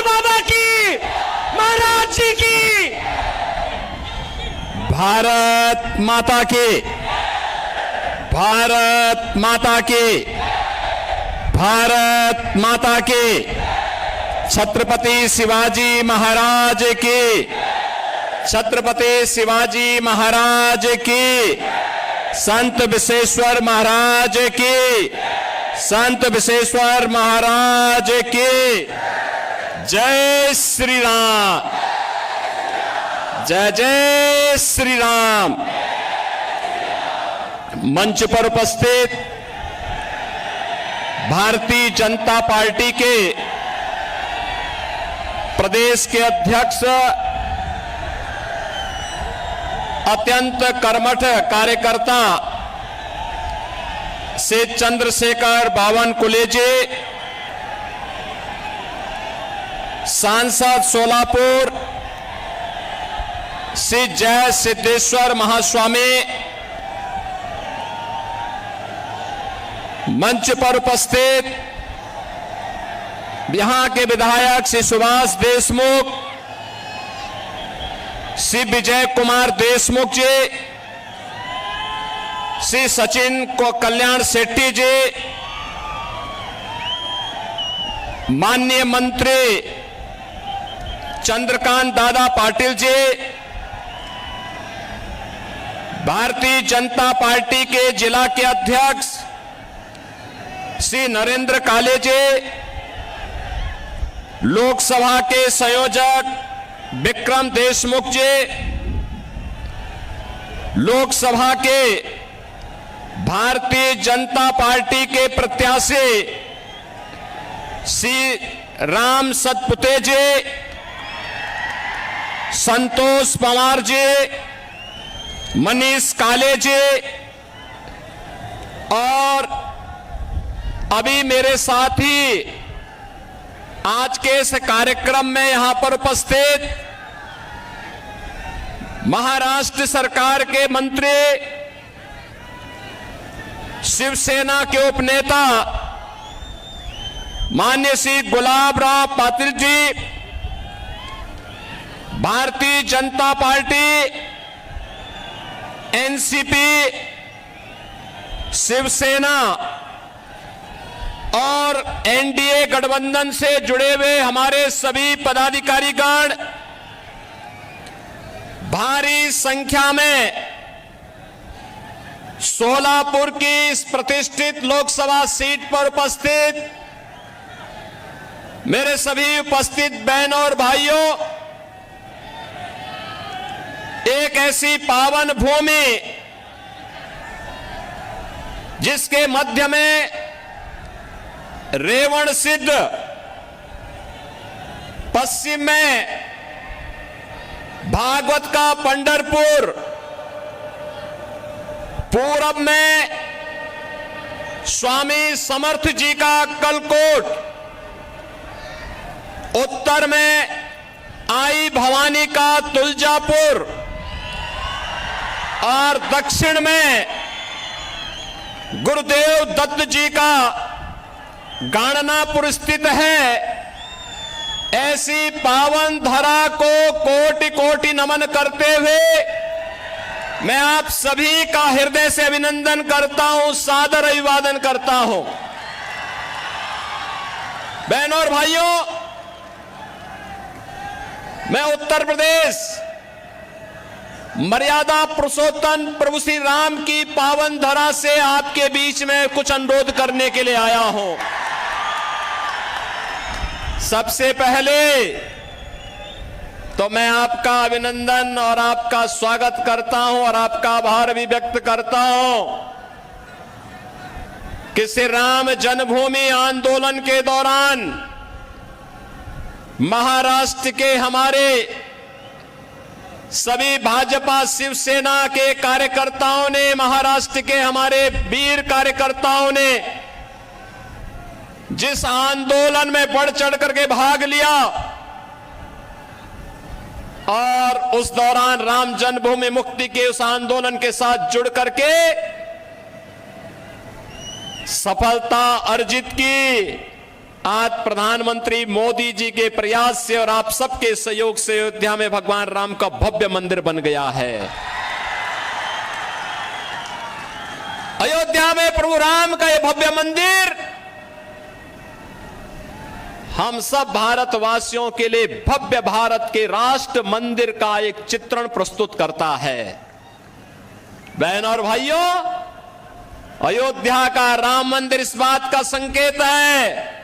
बाबा की, महाराज जी की। भारत माता की, भारत माता की, भारत माता की। छत्रपति शिवाजी महाराज की, छत्रपति शिवाजी महाराज की, संत विश्वेश्वर महाराज की, संत विश्वेश्वर महाराज की। जय श्री राम, जय जय श्री राम। मंच पर उपस्थित भारतीय जनता पार्टी के प्रदेश के अध्यक्ष, अत्यंत कर्मठ कार्यकर्ता से चंद्रशेखर बावनकुले जी, सांसद सोलापुर श्री जय सिद्धेश्वर महास्वामी, मंच पर उपस्थित यहां के विधायक श्री सुभाष देशमुख, श्री विजय कुमार देशमुख जी, श्री सचिन को कल्याण शेट्टी जी, माननीय मंत्री चंद्रकांत दादा पाटिल जी, भारतीय जनता पार्टी के जिला के अध्यक्ष श्री नरेंद्र काले जी, लोकसभा के संयोजक विक्रम देशमुख जी, लोकसभा के भारतीय जनता पार्टी के प्रत्याशी श्री राम सतपुते जी, संतोष पवार जी, मनीष काले जी, और अभी मेरे साथी आज के इस कार्यक्रम में यहां पर उपस्थित महाराष्ट्र सरकार के मंत्री, शिवसेना के उपनेता माननीय श्री गुलाबराव पाटिल जी, भारतीय जनता पार्टी, एनसीपी, शिवसेना और एनडीए गठबंधन से जुड़े हुए हमारे सभी पदाधिकारीगण भारी संख्या में सोलापुर की इस प्रतिष्ठित लोकसभा सीट पर उपस्थित मेरे सभी उपस्थित बहनों और भाइयों, एक ऐसी पावन भूमि जिसके मध्य में रेवण सिद्ध, पश्चिम में भागवत का पंढरपुर, पूरब में स्वामी समर्थ जी का कलकोट, उत्तर में आई भवानी का तुलजापुर और दक्षिण में गुरुदेव दत्त जी का गाणनापुर स्थित है। ऐसी पावन धरा को कोटि कोटि नमन करते हुए मैं आप सभी का हृदय से अभिनंदन करता हूं, सादर अभिवादन करता हूं। बहनों और भाइयों, मैं उत्तर प्रदेश मर्यादा पुरुषोत्तम प्रभु श्री राम की पावन धरा से आपके बीच में कुछ अनुरोध करने के लिए आया हूं। सबसे पहले तो मैं आपका अभिनंदन और आपका स्वागत करता हूं और आपका आभार भी व्यक्त करता हूं कि श्री राम जन्मभूमि आंदोलन के दौरान महाराष्ट्र के हमारे सभी भाजपा शिवसेना के कार्यकर्ताओं ने, महाराष्ट्र के हमारे वीर कार्यकर्ताओं ने जिस आंदोलन में बढ़ चढ़ करके भाग लिया और उस दौरान राम जन्मभूमि मुक्ति के उस आंदोलन के साथ जुड़ करके सफलता अर्जित की, आज प्रधानमंत्री मोदी जी के प्रयास से और आप सबके सहयोग से अयोध्या में भगवान राम का भव्य मंदिर बन गया है। अयोध्या में प्रभु राम का यह भव्य मंदिर हम सब भारतवासियों के लिए भव्य भारत के राष्ट्र मंदिर का एक चित्रण प्रस्तुत करता है। बहनों और भाइयों, अयोध्या का राम मंदिर इस बात का संकेत है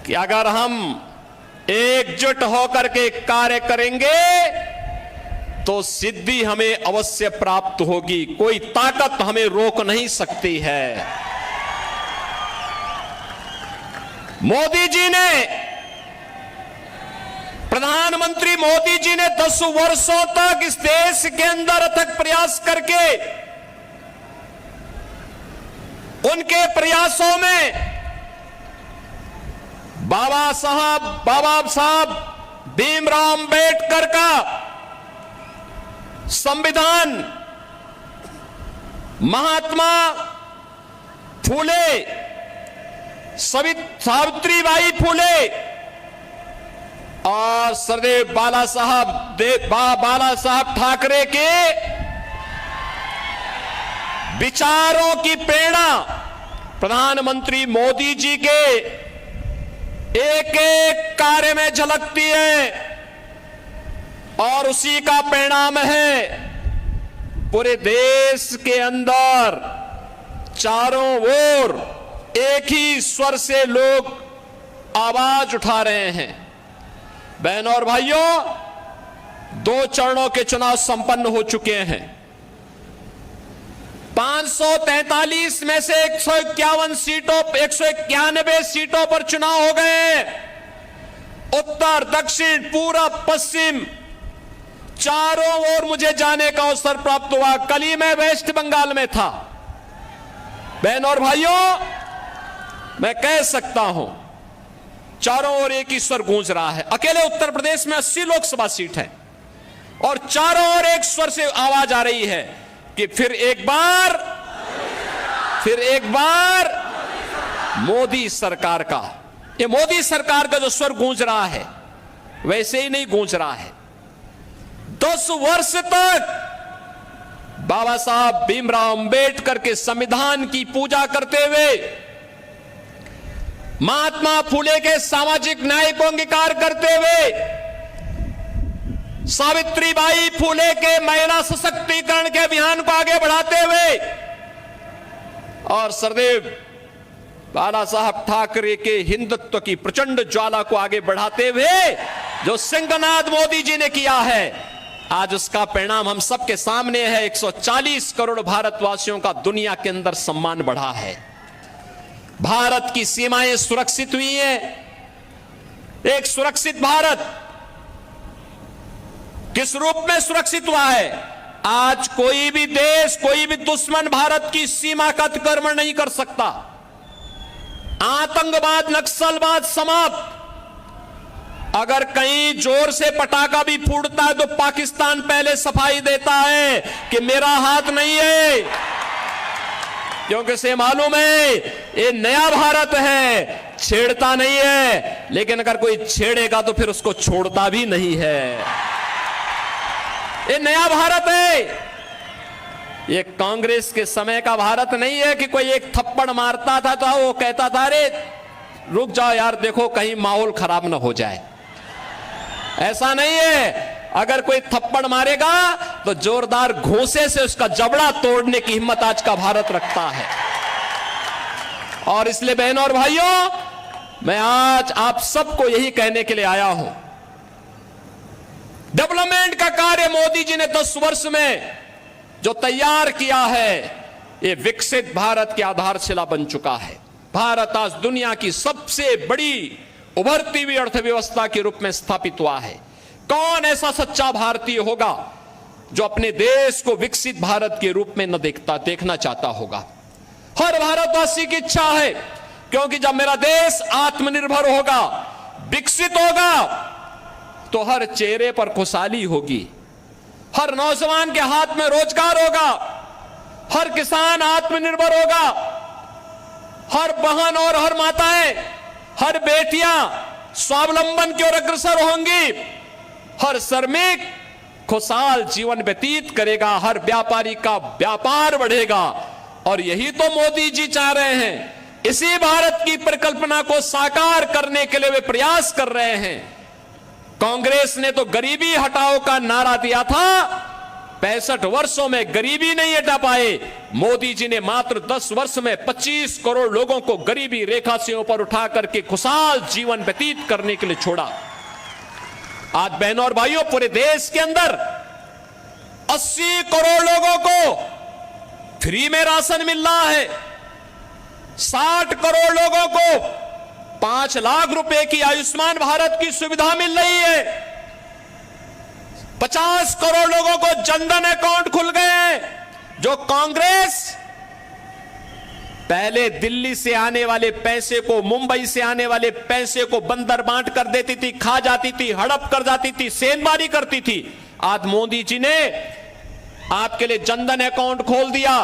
कि अगर हम एकजुट होकर के कार्य करेंगे तो सिद्धि हमें अवश्य प्राप्त होगी। कोई ताकत हमें रोक नहीं सकती है। मोदी जी ने, प्रधानमंत्री मोदी जी ने 10 वर्षों तक इस देश के अंदर अथक प्रयास करके उनके प्रयासों में बाबा साहब भीमराव अंबेडकर का संविधान, महात्मा फूले, सावित्रीबाई फूले और सरदेव बाला साहब ठाकरे के विचारों की प्रेरणा प्रधानमंत्री मोदी जी के एक एक कार्य में झलकती है और उसी का परिणाम है पूरे देश के अंदर चारों ओर एक ही स्वर से लोग आवाज उठा रहे हैं। बहनों और भाइयों, 2 चरणों के चुनाव संपन्न हो चुके हैं। 543 में से 191 सीटों पर चुनाव हो गए। उत्तर, दक्षिण, पूरब, पश्चिम चारों ओर मुझे जाने का अवसर प्राप्त हुआ। कल ही मैं वेस्ट बंगाल में था। बहनों और भाइयों, मैं कह सकता हूं चारों ओर एक ही स्वर गूंज रहा है। अकेले उत्तर प्रदेश में 80 लोकसभा सीट है और चारों ओर एक स्वर से आवाज आ रही है कि फिर एक बार मोदी सरकार का, ये मोदी सरकार का जो स्वर गूंज रहा है वैसे ही नहीं गूंज रहा है। 10 वर्ष तक बाबा साहब भीमराव अंबेडकर के संविधान की पूजा करते हुए, महात्मा फूले के सामाजिक न्याय को अंगीकार करते हुए, सावित्रीबाई फूले के महिला सशक्तिकरण के अभियान को आगे बढ़ाते हुए और सरदेव बाला साहब ठाकरे के हिंदुत्व की प्रचंड ज्वाला को आगे बढ़ाते हुए जो सिंहनाद मोदी जी ने किया है, आज उसका परिणाम हम सबके सामने है। 140 करोड़ भारतवासियों का दुनिया के अंदर सम्मान बढ़ा है। भारत की सीमाएं सुरक्षित हुई हैं। एक सुरक्षित भारत किस रूप में सुरक्षित हुआ है? आज कोई भी देश, कोई भी दुश्मन भारत की सीमा का अतिक्रमण नहीं कर सकता। आतंकवाद, नक्सलवाद समाप्त। अगर कहीं जोर से पटाखा भी फूटता है तो पाकिस्तान पहले सफाई देता है कि मेरा हाथ नहीं है, क्योंकि से मालूम है ये नया भारत है, छेड़ता नहीं है। लेकिन अगर कोई छेड़ेगा तो फिर उसको छोड़ता भी नहीं है। ये नया भारत है। ये कांग्रेस के समय का भारत नहीं है कि कोई एक थप्पड़ मारता था तो वो कहता था अरे रुक जाओ यार, देखो कहीं माहौल खराब ना हो जाए। ऐसा नहीं है। अगर कोई थप्पड़ मारेगा तो जोरदार घूंसे से उसका जबड़ा तोड़ने की हिम्मत आज का भारत रखता है। और इसलिए बहनों और भाइयों, मैं आज आप सबको यही कहने के लिए आया हूं, डेवलपमेंट का कार्य मोदी जी ने 10 वर्ष में जो तैयार किया है, ये विकसित भारत की आधारशिला बन चुका है। भारत आज दुनिया की सबसे बड़ी उभरती हुई अर्थव्यवस्था के रूप में स्थापित हुआ है। कौन ऐसा सच्चा भारतीय होगा जो अपने देश को विकसित भारत के रूप में न देखना चाहता होगा? हर भारतवासी की इच्छा है, क्योंकि जब मेरा देश आत्मनिर्भर होगा, विकसित होगा, तो हर चेहरे पर खुशहाली होगी, हर नौजवान के हाथ में रोजगार होगा, हर किसान आत्मनिर्भर होगा, हर बहन और हर माताएं हर बेटियां स्वावलंबन की ओर अग्रसर होंगी, हर श्रमिक खुशहाल जीवन व्यतीत करेगा, हर व्यापारी का व्यापार बढ़ेगा। और यही तो मोदी जी चाह रहे हैं। इसी भारत की परिकल्पना को साकार करने के लिए वे प्रयास कर रहे हैं। कांग्रेस ने तो गरीबी हटाओ का नारा दिया था, 65 वर्षों में गरीबी नहीं हटा पाए। मोदी जी ने मात्र 10 वर्ष में 25 करोड़ लोगों को गरीबी रेखा से ऊपर उठा करके खुशहाल जीवन व्यतीत करने के लिए छोड़ा। आज बहनों और भाइयों, पूरे देश के अंदर 80 करोड़ लोगों को फ्री में राशन मिल रहा है, 60 करोड़ लोगों को 5 लाख रुपए की आयुष्मान भारत की सुविधा मिल रही है, 50 करोड़ लोगों को जनधन अकाउंट खुल गए हैं। जो कांग्रेस पहले दिल्ली से आने वाले पैसे को, मुंबई से आने वाले पैसे को बंदर बांट कर देती थी, खा जाती थी, हड़प कर जाती थी, सेंधमारी करती थी, आज मोदी जी ने आपके लिए जनधन अकाउंट खोल दिया,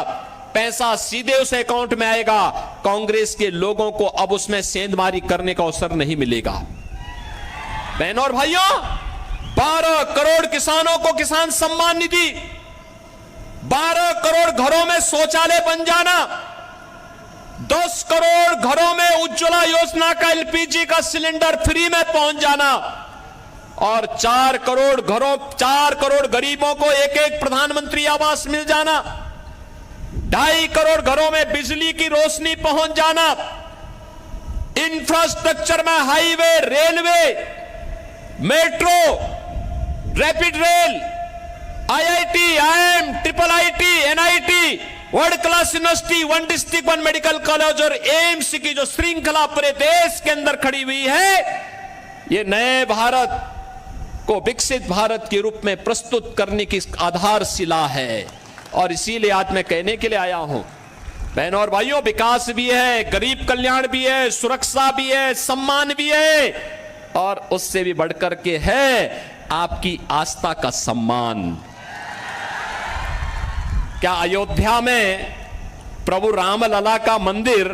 पैसा सीधे उस अकाउंट में आएगा। कांग्रेस के लोगों को अब उसमें सेंधमारी करने का अवसर नहीं मिलेगा। बहनों और भाइयों, 12 करोड़ किसानों को किसान सम्मान निधि, 12 करोड़ घरों में शौचालय बन जाना, 10 करोड़ घरों में उज्ज्वला योजना का एलपीजी का सिलेंडर फ्री में पहुंच जाना, और 4 करोड़ गरीबों को एक प्रधानमंत्री आवास मिल जाना, 2.5 करोड़ घरों में बिजली की रोशनी पहुंच जाना, इंफ्रास्ट्रक्चर में highway, railway, metro, rapid rail, IIT, IIM, IIT, NIT, world class university, 1 district 1 medical college और एम्स की जो श्रृंखला पूरे देश के अंदर खड़ी हुई है, ये नए भारत को विकसित भारत के रूप में प्रस्तुत करने की आधारशिला है। और इसीलिए आज मैं कहने के लिए आया हूं, बहनों और भाइयों, विकास भी है, गरीब कल्याण भी है, सुरक्षा भी है, सम्मान भी है, और उससे भी बढ़कर के है आपकी आस्था का सम्मान। क्या अयोध्या में प्रभु रामलला का मंदिर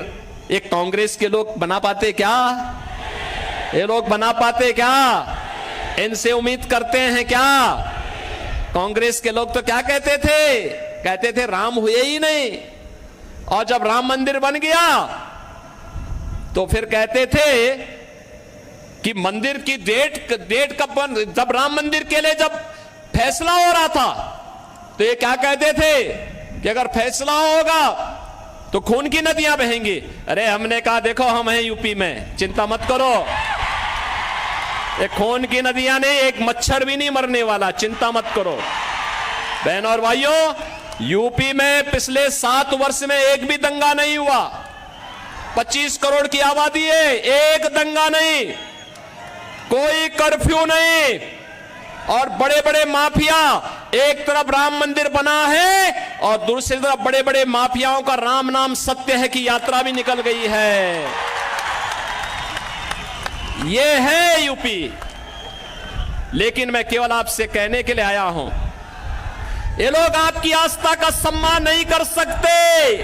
एक कांग्रेस के लोग बना पाते क्या? ये लोग बना पाते क्या? इनसे उम्मीद करते हैं क्या? कांग्रेस के लोग तो क्या कहते थे राम हुए ही नहीं, और जब राम मंदिर बन गया तो फिर कहते थे कि मंदिर की डेट कब बन, जब राम मंदिर के लिए जब फैसला हो रहा था तो ये क्या कहते थे कि अगर फैसला होगा तो खून की नदियां बहेंगी। अरे हमने कहा देखो हम हैं यूपी में, चिंता मत करो, एक खून की नदियां नहीं, एक मच्छर भी नहीं मरने वाला, चिंता मत करो। बहनों और भाइयों, यूपी में पिछले 7 वर्ष में एक भी दंगा नहीं हुआ। 25 करोड़ की आबादी है, एक दंगा नहीं, कोई कर्फ्यू नहीं, और बड़े बड़े माफिया, एक तरफ राम मंदिर बना है और दूसरी तरफ बड़े बड़े माफियाओं का राम नाम सत्य है की यात्रा भी निकल गई है। ये है यूपी। लेकिन मैं केवल आपसे कहने के लिए आया हूं, ये लोग आपकी आस्था का सम्मान नहीं कर सकते,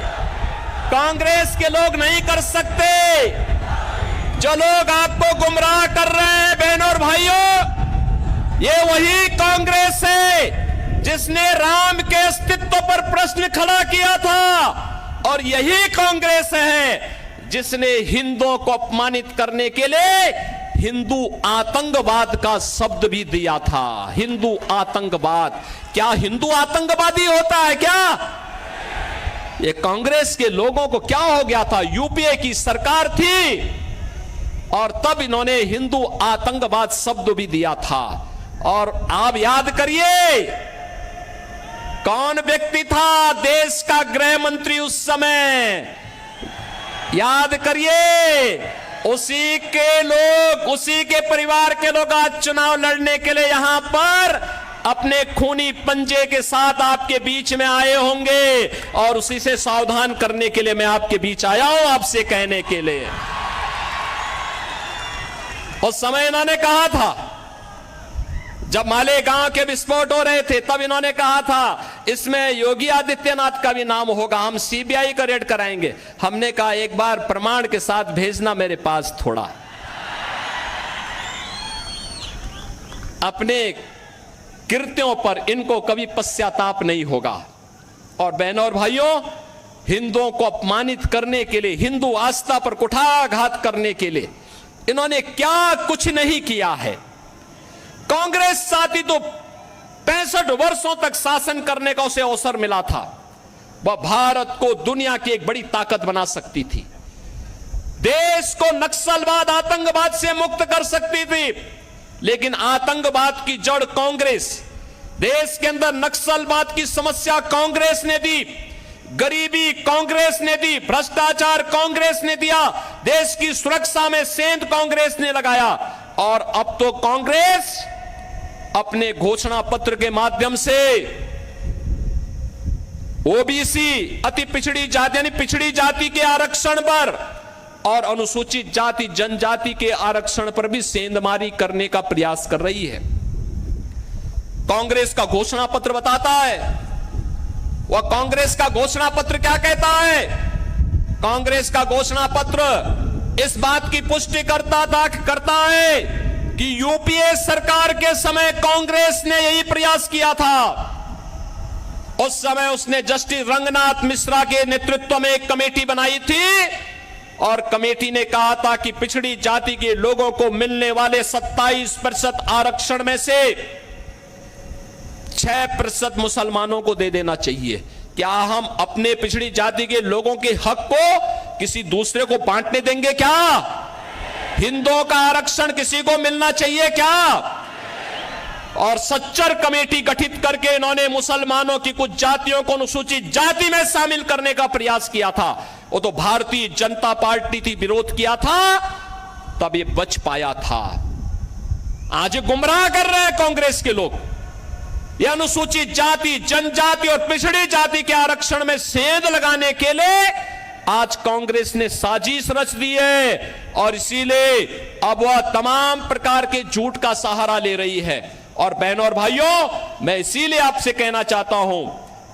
कांग्रेस के लोग नहीं कर सकते। जो लोग आपको गुमराह कर रहे हैं बहनों और भाइयों, ये वही कांग्रेस है जिसने राम के अस्तित्व पर प्रश्न खड़ा किया था, और यही कांग्रेस है जिसने हिंदुओं को अपमानित करने के लिए हिंदू आतंकवाद का शब्द भी दिया था। हिंदू आतंकवाद, क्या हिंदू आतंकवादी होता है क्या? ये कांग्रेस के लोगों को क्या हो गया था? यूपीए की सरकार थी और तब इन्होंने हिंदू आतंकवाद शब्द भी दिया था। और आप याद करिए कौन व्यक्ति था देश का गृह मंत्री उस समय, याद करिए। उसी के लोग, उसी के परिवार के लोग आज चुनाव लड़ने के लिए यहां पर अपने खूनी पंजे के साथ आपके बीच में आए होंगे, और उसी से सावधान करने के लिए मैं आपके बीच आया हूं, आपसे कहने के लिए। उस समय इन्होंने कहा था, जब मालेगांव के विस्फोट हो रहे थे, तब इन्होंने कहा था इसमें योगी आदित्यनाथ का भी नाम होगा, हम सीबीआई का रेड कराएंगे। हमने कहा एक बार प्रमाण के साथ भेजना मेरे पास थोड़ा। अपने कृत्यों पर इनको कभी पश्चाताप नहीं होगा। और बहनों और भाइयों, हिंदुओं को अपमानित करने के लिए, हिंदू आस्था पर कुठाराघात करने के लिए इन्होंने क्या कुछ नहीं किया है। कांग्रेस साथी तो 65 वर्षों तक शासन करने का उसे अवसर मिला था। वह भारत को दुनिया की एक बड़ी ताकत बना सकती थी, देश को नक्सलवाद, आतंकवाद से मुक्त कर सकती थी। लेकिन आतंकवाद की जड़ कांग्रेस, देश के अंदर नक्सलवाद की समस्या कांग्रेस ने दी, गरीबी कांग्रेस ने दी, भ्रष्टाचार कांग्रेस ने दिया, देश की सुरक्षा में सेंध कांग्रेस ने लगाया। और अब तो कांग्रेस अपने घोषणा पत्र के माध्यम से ओबीसी, अति पिछड़ी जाति यानी पिछड़ी जाति के आरक्षण पर और अनुसूचित जाति जनजाति के आरक्षण पर भी सेंधमारी करने का प्रयास कर रही है। कांग्रेस का घोषणा पत्र बताता है, वह कांग्रेस का घोषणा पत्र क्या कहता है? कांग्रेस का घोषणा पत्र इस बात की पुष्टि करता है कि यूपीए सरकार के समय कांग्रेस ने यही प्रयास किया था। उस समय उसने जस्टिस रंगनाथ मिश्रा के नेतृत्व में एक कमेटी बनाई थी और कमेटी ने कहा था कि पिछड़ी जाति के लोगों को मिलने वाले 27% आरक्षण में से 6% मुसलमानों को दे देना चाहिए। क्या हम अपने पिछड़ी जाति के लोगों के हक को किसी दूसरे को बांटने देंगे क्या? हिंदुओं का आरक्षण किसी को मिलना चाहिए क्या? और सच्चर कमेटी गठित करके इन्होंने मुसलमानों की कुछ जातियों को अनुसूचित जाति में शामिल करने का प्रयास किया था। वो तो भारतीय जनता पार्टी थी, विरोध किया था, तब ये बच पाया था। आज गुमराह कर रहे हैं कांग्रेस के लोग। ये अनुसूचित जाति, जनजाति और पिछड़ी जाति के आरक्षण में सेंध लगाने के लिए आज कांग्रेस ने साजिश रच दी है और इसीलिए अब वह तमाम प्रकार के झूठ का सहारा ले रही है। और बहनों और भाइयों, मैं इसीलिए आपसे कहना चाहता हूं,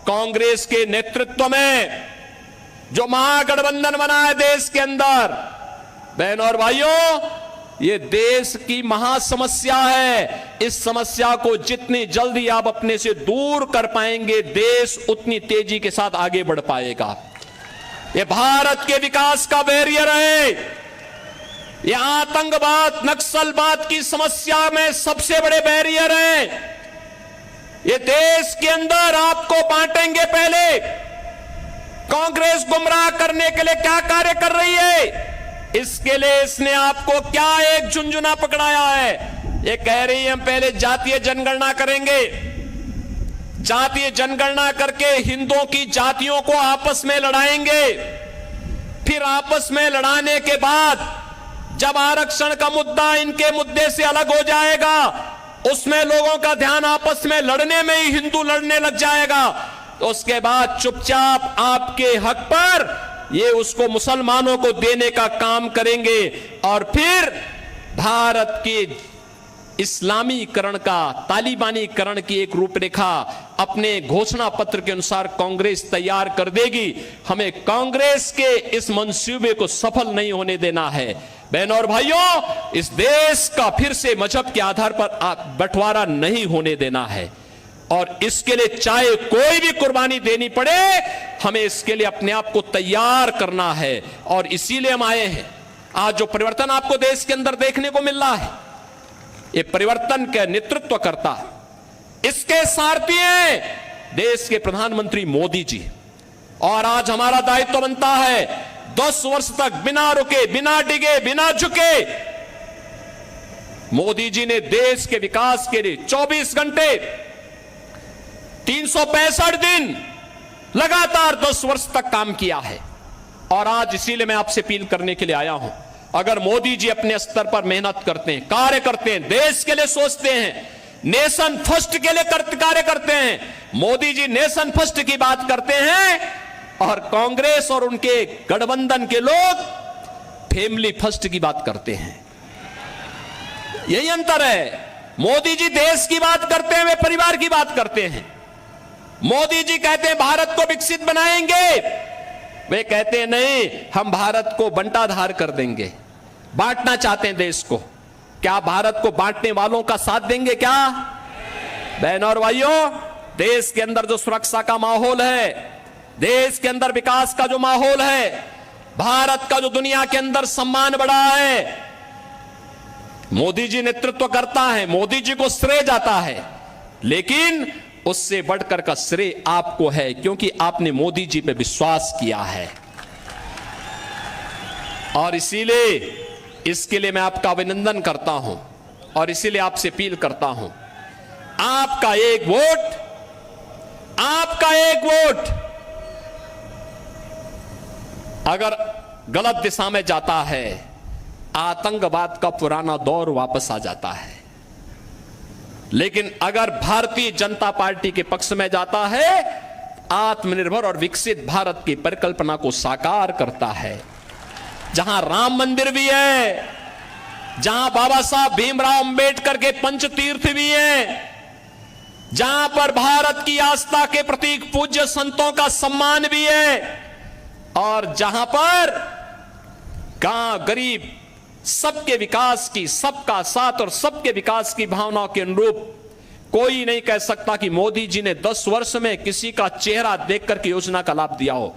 कांग्रेस के नेतृत्व में जो महागठबंधन बना है देश के अंदर, बहनों और भाइयों, ये देश की महासमस्या है। इस समस्या को जितनी जल्दी आप अपने से दूर कर पाएंगे, देश उतनी तेजी के साथ आगे बढ़ पाएगा। ये भारत के विकास का बैरियर है। ये आतंकवाद, नक्सलवाद की समस्या में सबसे बड़े बैरियर है। ये देश के अंदर आपको बांटेंगे। पहले कांग्रेस गुमराह करने के लिए क्या कार्य कर रही है, इसके लिए इसने आपको क्या एक झुंझुना पकड़ाया है। ये कह रही है हम पहले जातीय जनगणना करेंगे, जातीय जनगणना करके हिंदुओं की जातियों को आपस में लड़ाएंगे, फिर आपस में लड़ाने के बाद जब आरक्षण का मुद्दा इनके मुद्दे से अलग हो जाएगा, उसमें लोगों का ध्यान आपस में लड़ने में ही हिंदू लड़ने लग जाएगा, तो उसके बाद चुपचाप आपके हक पर ये उसको मुसलमानों को देने का काम करेंगे और फिर भारत के इस्लामीकरण का, तालिबानीकरण की एक रूपरेखा अपने घोषणा पत्र के अनुसार कांग्रेस तैयार कर देगी। हमें कांग्रेस के इस मंसूबे को सफल नहीं होने देना है। बहनों और भाइयों, इस देश का फिर से मजहब के आधार पर बंटवारा नहीं होने देना है और इसके लिए चाहे कोई भी कुर्बानी देनी पड़े, हमें इसके लिए अपने आप को तैयार करना है। और इसीलिए हम आए हैं। आज जो परिवर्तन आपको देश के अंदर देखने को मिल रहा है, ये परिवर्तन का नेतृत्व करता है, इसके सारथी हैं देश के प्रधानमंत्री मोदी जी। और आज हमारा दायित्व बनता है 10 वर्ष तक बिना रुके, बिना डिगे, बिना झुके मोदी जी ने देश के विकास के लिए 24 घंटे 365 दिन लगातार 10 वर्ष तक काम किया है। और आज इसीलिए मैं आपसे अपील करने के लिए आया हूं, अगर मोदी जी अपने स्तर पर मेहनत करते हैं, कार्य करते हैं, देश के लिए सोचते हैं, नेशन फर्स्ट के लिए कार्य करते हैं, मोदी जी नेशन फर्स्ट की बात करते हैं और कांग्रेस और उनके गठबंधन के लोग फैमिली फर्स्ट की बात करते हैं। यही अंतर है। मोदी जी देश की बात करते हैं, वे परिवार की बात करते हैं। मोदी जी कहते हैं भारत को विकसित बनाएंगे, वे कहते हैं नहीं, हम भारत को बंटाधार कर देंगे, बांटना चाहते हैं देश को। क्या भारत को बांटने वालों का साथ देंगे क्या? बहनों और भाइयों, देश के अंदर जो सुरक्षा का माहौल है, देश के अंदर विकास का जो माहौल है, भारत का जो दुनिया के अंदर सम्मान बढ़ा है, मोदी जी नेतृत्व करता है, मोदी जी को श्रेय जाता है, लेकिन उससे बढ़कर का श्रेय आपको है, क्योंकि आपने मोदी जी पे विश्वास किया है। और इसीलिए इसके लिए मैं आपका अभिनंदन करता हूं और इसीलिए आपसे अपील करता हूं, आपका एक वोट, आपका एक वोट अगर गलत दिशा में जाता है, आतंकवाद का पुराना दौर वापस आ जाता है। लेकिन अगर भारतीय जनता पार्टी के पक्ष में जाता है, आत्मनिर्भर और विकसित भारत की परिकल्पना को साकार करता है, जहां राम मंदिर भी है, जहां बाबा साहब भीमराव अंबेडकर के पंचतीर्थ भी हैं, जहां पर भारत की आस्था के प्रतीक पूज्य संतों का सम्मान भी है, और जहां पर गांव गरीब सबके विकास की, सबका साथ और सबके विकास की भावनाओं के अनुरूप कोई नहीं कह सकता कि मोदी जी ने 10 वर्ष में किसी का चेहरा देखकर के योजना का लाभ दिया हो।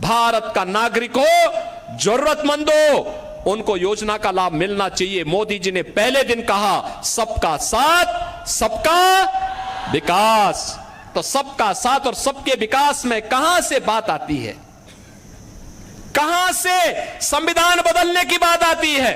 भारत का नागरिक हो, जरूरतमंद हो, उनको योजना का लाभ मिलना चाहिए। मोदी जी ने पहले दिन कहा सबका साथ सबका विकास। तो सबका साथ और सबके विकास में कहां से बात आती है, कहां से संविधान बदलने की बात आती है?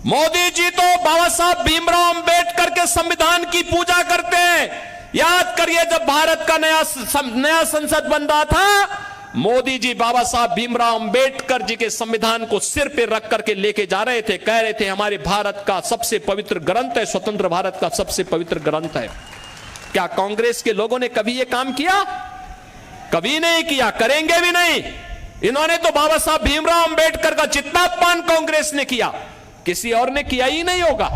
मोदी जी तो बाबा साहब भीमराव अंबेडकर के संविधान की पूजा करते हैं। याद करिए, जब भारत का नया संसद बन रहा था, मोदी जी बाबा साहब भीमराव अंबेडकर जी के संविधान को सिर पे रख करके लेके जा रहे थे, कह रहे थे हमारे भारत का सबसे पवित्र ग्रंथ है, स्वतंत्र भारत का सबसे पवित्र ग्रंथ है। क्या कांग्रेस के लोगों ने कभी यह काम किया? कभी नहीं किया, करेंगे भी नहीं। इन्होंने तो बाबा साहब भीमराव अंबेडकर का जितना अपमान कांग्रेस ने किया, किसी और ने किया ही नहीं होगा।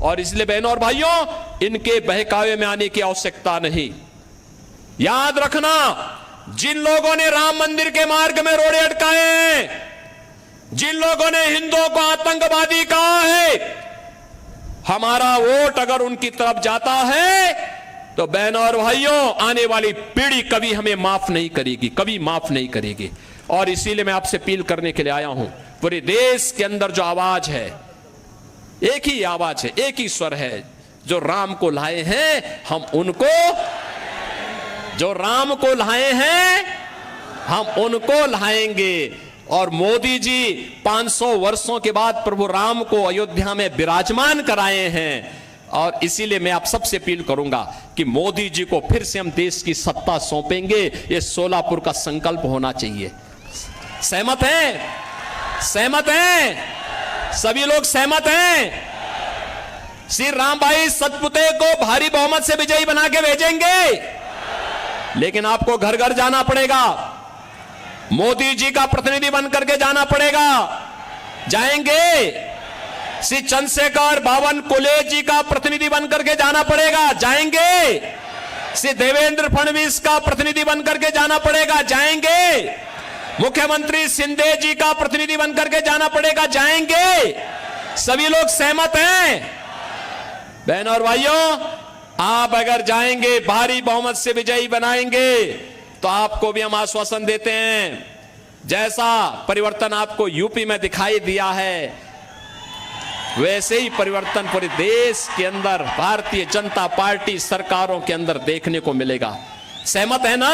और इसलिए बहनों और भाइयों, इनके बहकावे में आने की आवश्यकता नहीं। याद रखना, जिन लोगों ने राम मंदिर के मार्ग में रोड़े अटकाए हैं, जिन लोगों ने हिंदुओं को आतंकवादी कहा है, हमारा वोट अगर उनकी तरफ जाता है तो बहनों और भाइयों, आने वाली पीढ़ी कभी हमें माफ नहीं करेगी, कभी माफ नहीं करेगी। और इसीलिए मैं आपसे अपील करने के लिए आया हूं, पूरे देश के अंदर जो आवाज है, एक ही आवाज है, एक ही स्वर है, जो राम को लाए हैं हम उनको, जो राम को लाए हैं हम उनको लाएंगे। और मोदी जी 500 वर्षों के बाद प्रभु राम को अयोध्या में विराजमान कराए हैं। और इसीलिए मैं आप सबसे अपील करूंगा कि मोदी जी को फिर से हम देश की सत्ता सौंपेंगे। ये सोलापुर का संकल्प होना चाहिए। सहमत हैं? सहमत हैं? सभी लोग सहमत हैं? श्री राम भाई सतपुते को भारी बहुमत से विजयी बना के भेजेंगे, लेकिन आपको घर घर जाना पड़ेगा, मोदी जी का प्रतिनिधि बनकर के जाना पड़ेगा। जाएंगे? श्री चंद्रशेखर बावन कुले जी का प्रतिनिधि बनकर के जाना पड़ेगा। जाएंगे? श्री देवेंद्र फडणवीस का प्रतिनिधि बनकर के जाना पड़ेगा। जाएंगे? मुख्यमंत्री शिंदे जी का प्रतिनिधि बनकर के जाना पड़ेगा। जाएंगे? सभी लोग सहमत हैं? बहनों और भाइयों, आप अगर जाएंगे, भारी बहुमत से विजयी बनाएंगे, तो आपको भी हम आश्वासन देते हैं, जैसा परिवर्तन आपको यूपी में दिखाई दिया है, वैसे ही परिवर्तन पूरे देश के अंदर भारतीय जनता पार्टी सरकारों के अंदर देखने को मिलेगा। सहमत है ना?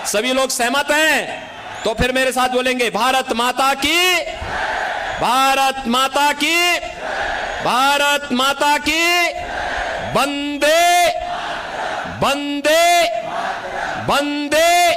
सभी लोग सहमत हैं? तो फिर मेरे साथ बोलेंगे, भारत माता की, भारत माता की, भारत माता की, वंदे वंदे वंदे